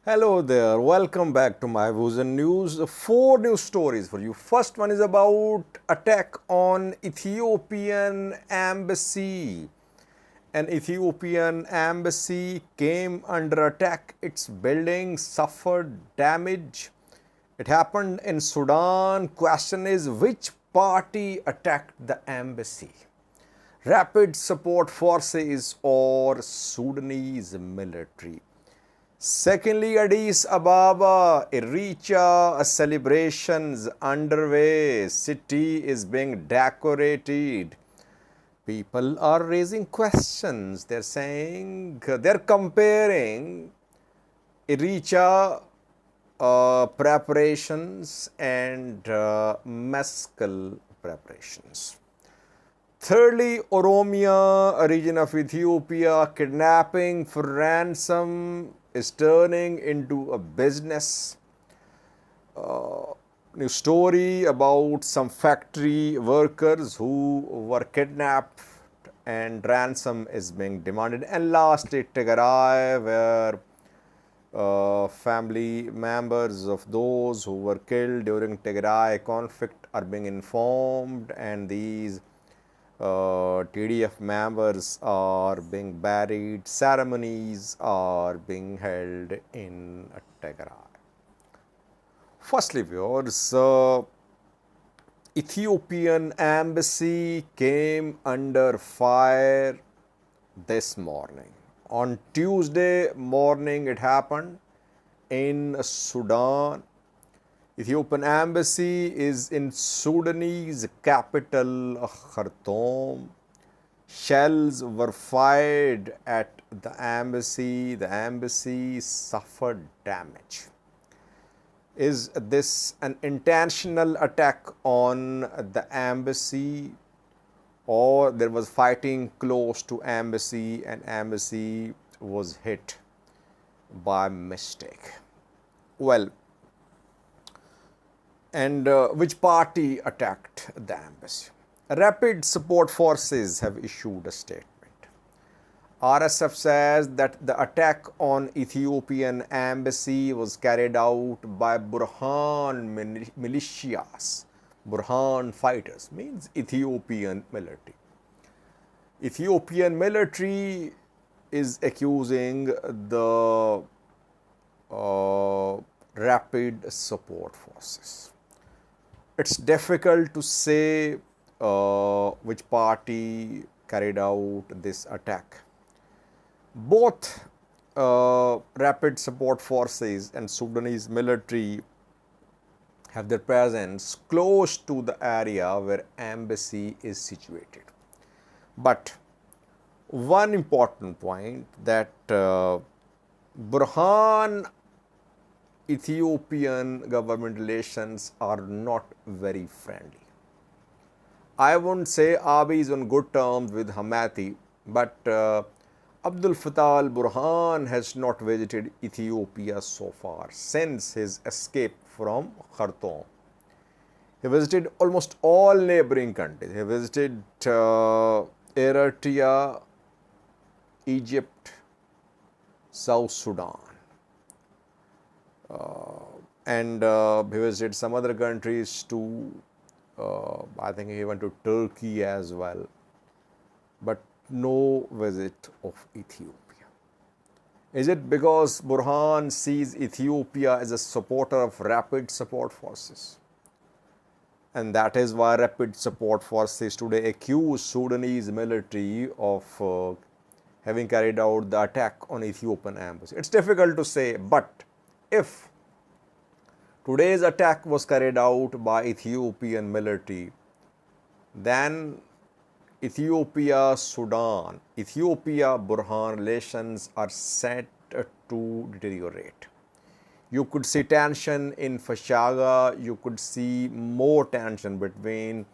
Hello there, welcome back to my Vision News. Four news stories for you. First one is about attack on Ethiopian embassy. An Ethiopian embassy came under attack. Its building suffered damage. It happened in Sudan. Question is, which party attacked the embassy? Rapid support forces or Sudanese military? Secondly, Addis Ababa, Irreecha celebrations underway. City is being decorated. People are raising questions. They're comparing Irreecha preparations and mescal preparations. Thirdly, Oromia, a region of Ethiopia, kidnapping for ransom is turning into a business. New story about some factory workers who were kidnapped and ransom is being demanded. And lastly, Tigray, where family members of those who were killed during Tigray conflict are being informed, and these TDF members are being buried, ceremonies are being held in Tigray. Firstly, viewers, Ethiopian embassy came under fire this morning. On Tuesday morning, it happened in Sudan. Ethiopian embassy is in Sudanese capital Khartoum. Shells were fired at the embassy. The embassy suffered damage. Is this an intentional attack on the embassy, or there was fighting close to embassy and embassy was hit by mistake? Well, and which party attacked the embassy? Rapid support forces have issued a statement. RSF says that the attack on Ethiopian embassy was carried out by Burhan militias. Burhan fighters means Ethiopian military. Ethiopian military is accusing the rapid support forces. It's difficult to say which party carried out this attack. Both rapid support forces and Sudanese military have their presence close to the area where embassy is situated. But one important point that Burhan Ethiopian government relations are not very friendly. I wouldn't say Abiy is on good terms with Hamati, but Abdul Fattah al-Burhan has not visited Ethiopia so far since his escape from Khartoum. He visited almost all neighboring countries. He visited Eritrea, Egypt, South Sudan. And he visited some other countries too. I think he went to Turkey as well, but no visit of Ethiopia. Is it because Burhan sees Ethiopia as a supporter of rapid support forces? And that is why rapid support forces today accuse Sudanese military of having carried out the attack on Ethiopian embassy. It's difficult to say, but if today's attack was carried out by Ethiopian military, then Ethiopia-Sudan, Ethiopia-Burhan relations are set to deteriorate. You could see tension in Fashaga, you could see more tension between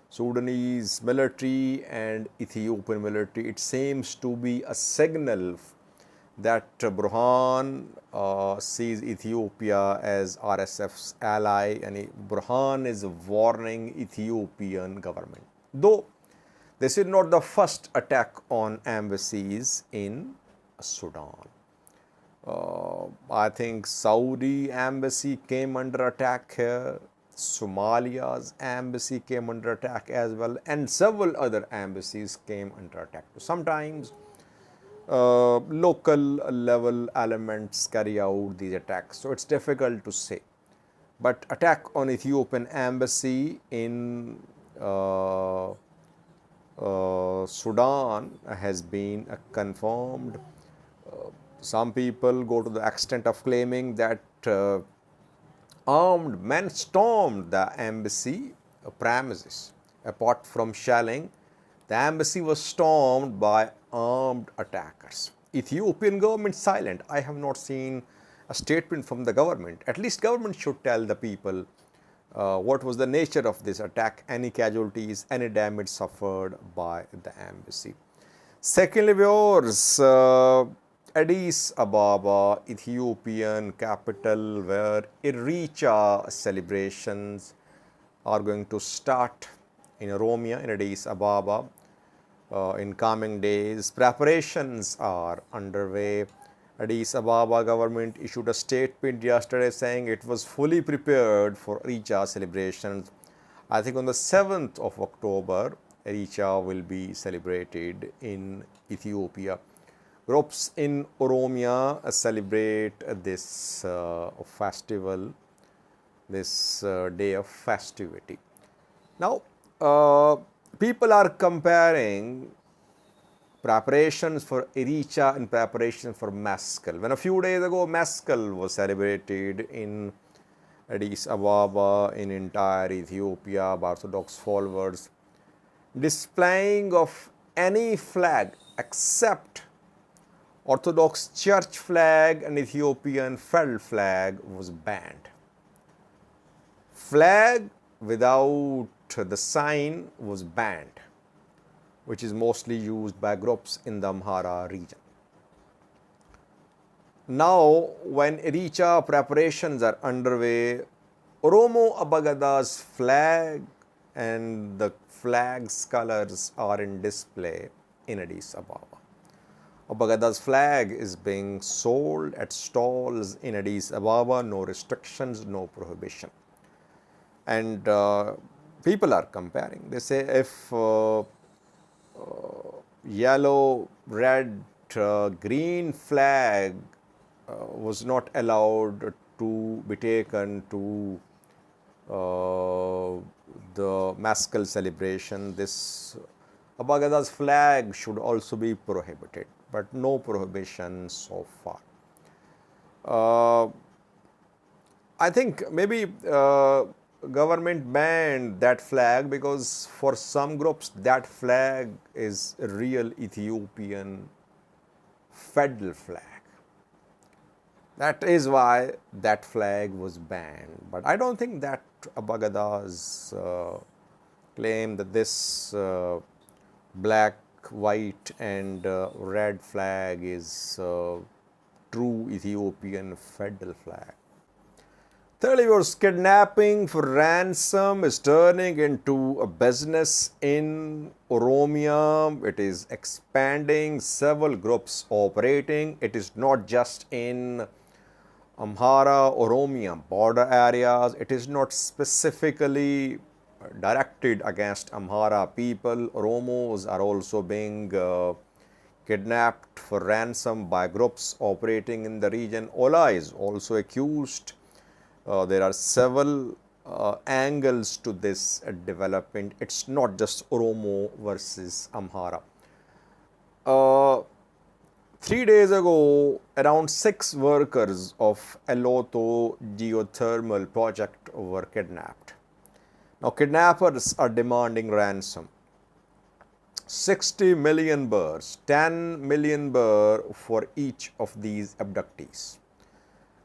Sudanese military and Ethiopian military. It seems to be a signal that Burhan sees Ethiopia as RSF's ally, and Burhan is warning Ethiopian government. Though this is not the first attack on embassies in Sudan. I think Saudi embassy came under attack here. Somalia's embassy came under attack as well, and several other embassies came under attack. Sometimes local level elements carry out these attacks, so it's difficult to say. But attack on Ethiopian embassy in Sudan has been confirmed. Some people go to the extent of claiming that armed men stormed the embassy premises. Apart from shelling, the embassy was stormed by armed attackers. Ethiopian government silent. I have not seen a statement from the government. At least government should tell the people what was the nature of this attack, any casualties, any damage suffered by the embassy. Secondly, viewers, Addis Ababa, Ethiopian capital, where Irreecha celebrations are going to start in Oromia, in Addis Ababa, in coming days. Preparations are underway. Addis Ababa government issued a statement yesterday saying it was fully prepared for Irreecha celebrations. I think on the 7th of October, Irreecha will be celebrated in Ethiopia. Groups in Oromia celebrate this festival, this day of festivity. Now, people are comparing preparations for Irreecha and preparation for Meskel. When a few days ago Meskel was celebrated in Addis Ababa, in entire Ethiopia by Orthodox followers, displaying of any flag except Orthodox church flag and Ethiopian federal flag was banned. Flag without the sign was banned, which is mostly used by groups in the Amhara region. Now, when Irreecha preparations are underway, Oromo Abagada's flag and the flag's colors are in display in Addis Ababa. Abagada's flag is being sold at stalls in Addis Ababa, no restrictions, no prohibition. And people are comparing. They say if yellow, red, green flag was not allowed to be taken to the Meskel celebration, this Abagada's flag should also be prohibited, but no prohibition so far. I think maybe government banned that flag because for some groups that flag is a real Ethiopian federal flag. That is why that flag was banned. But I don't think that Abagada's claim that this black, white and red flag is true Ethiopian federal flag. Thirdly, kidnapping for ransom is turning into a business in Oromia. It is expanding, several groups operating. It is not just in Amhara, Oromia border areas. It is not specifically directed against Amhara people. Oromos are also being kidnapped for ransom by groups operating in the region. Ola is also accused. There are several angles to this development. It's not just Oromo versus Amhara. 3 days ago, around 6 workers of Eloto geothermal project were kidnapped. Now, kidnappers are demanding ransom. 60 million birrs, 10 million birr for each of these abductees.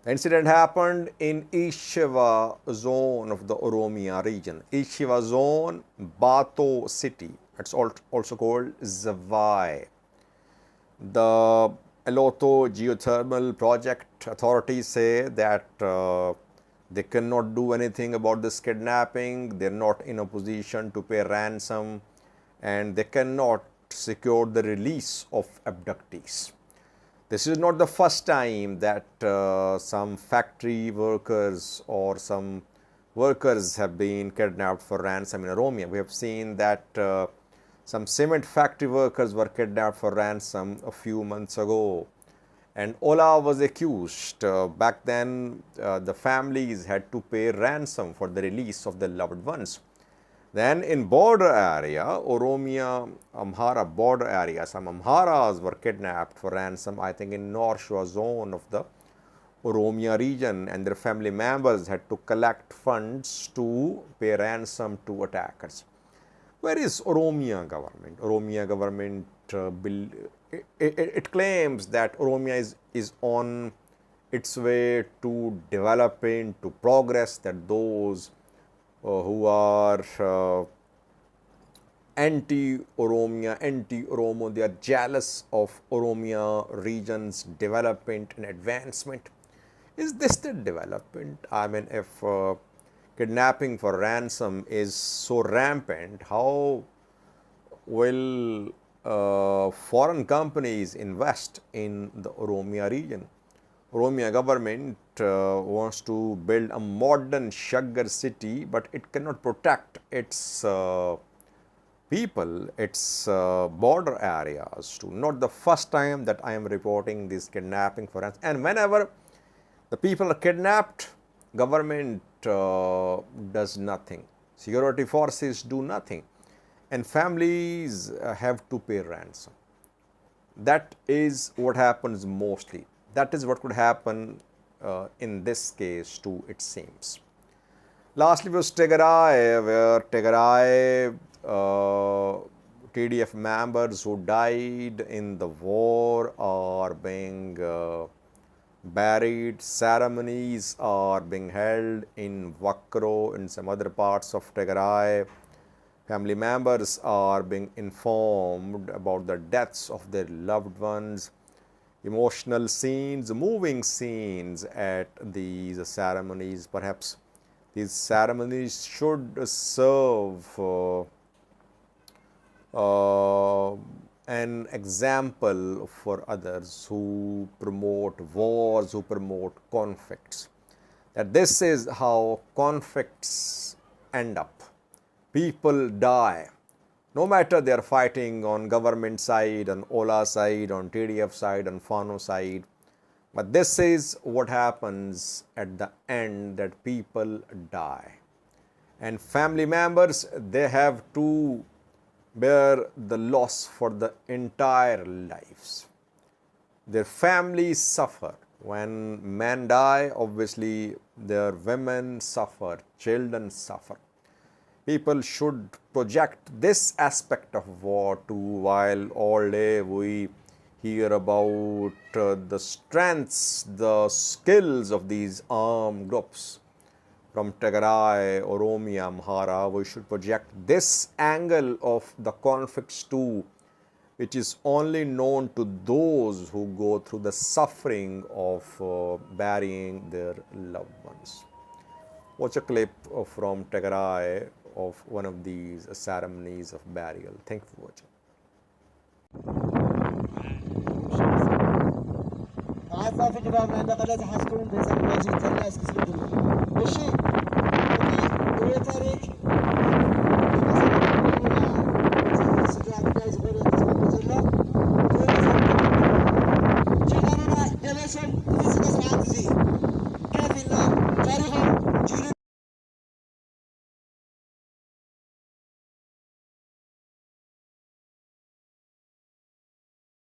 The incident happened in East Shiva zone of the Oromia region. East Shiva zone, Bato city. It's also called Zavai. The Eloto geothermal project authorities say that they cannot do anything about this kidnapping. They're not in a position to pay ransom and they cannot secure the release of abductees. This is not the first time that some factory workers or some workers have been kidnapped for ransom in Oromia. We have seen that some cement factory workers were kidnapped for ransom a few months ago, and Ola was accused. Back then, the families had to pay ransom for the release of their loved ones. Then in border area, Oromia, Amhara border area, some Amharas were kidnapped for ransom, I think in North Shore zone of the Oromia region, and their family members had to collect funds to pay ransom to attackers. Where is Oromia government? Oromia government, it claims that Oromia is on its way to development, to progress, that those who are anti-Oromia, anti-Oromo, they are jealous of Oromia region's development and advancement. Is this the development? I mean, if kidnapping for ransom is so rampant, how will foreign companies invest in the Oromia region? Oromia government wants to build a modern sugar city, but it cannot protect its people, its border areas too. Not the first time that I am reporting this kidnapping for ransom. And whenever the people are kidnapped, government does nothing. Security forces do nothing. And families have to pay ransom. That is what happens mostly. That is what could happen in this case too, it seems. Lastly was Tigray, where Tigray TDF members who died in the war are being buried. Ceremonies are being held in Wakro and some other parts of Tigray. Family members are being informed about the deaths of their loved ones. Emotional scenes, moving scenes at these ceremonies. Perhaps these ceremonies should serve an example for others who promote wars, who promote conflicts. That this is how conflicts end up. People die. No matter they are fighting on government side, on Ola side, on TDF side, on Fano side. But this is what happens at the end, that people die. And family members, they have to bear the loss for the entire lives. Their families suffer. When men die, obviously their women suffer, children suffer. People should project this aspect of war too, while all day we hear about the strengths, the skills of these armed groups from Tigray, Oromia, Amhara. We should project this angle of the conflicts too, which is only known to those who go through the suffering of burying their loved ones. Watch a clip from Tigray of one of these ceremonies of burial. Thank you for watching. Listen.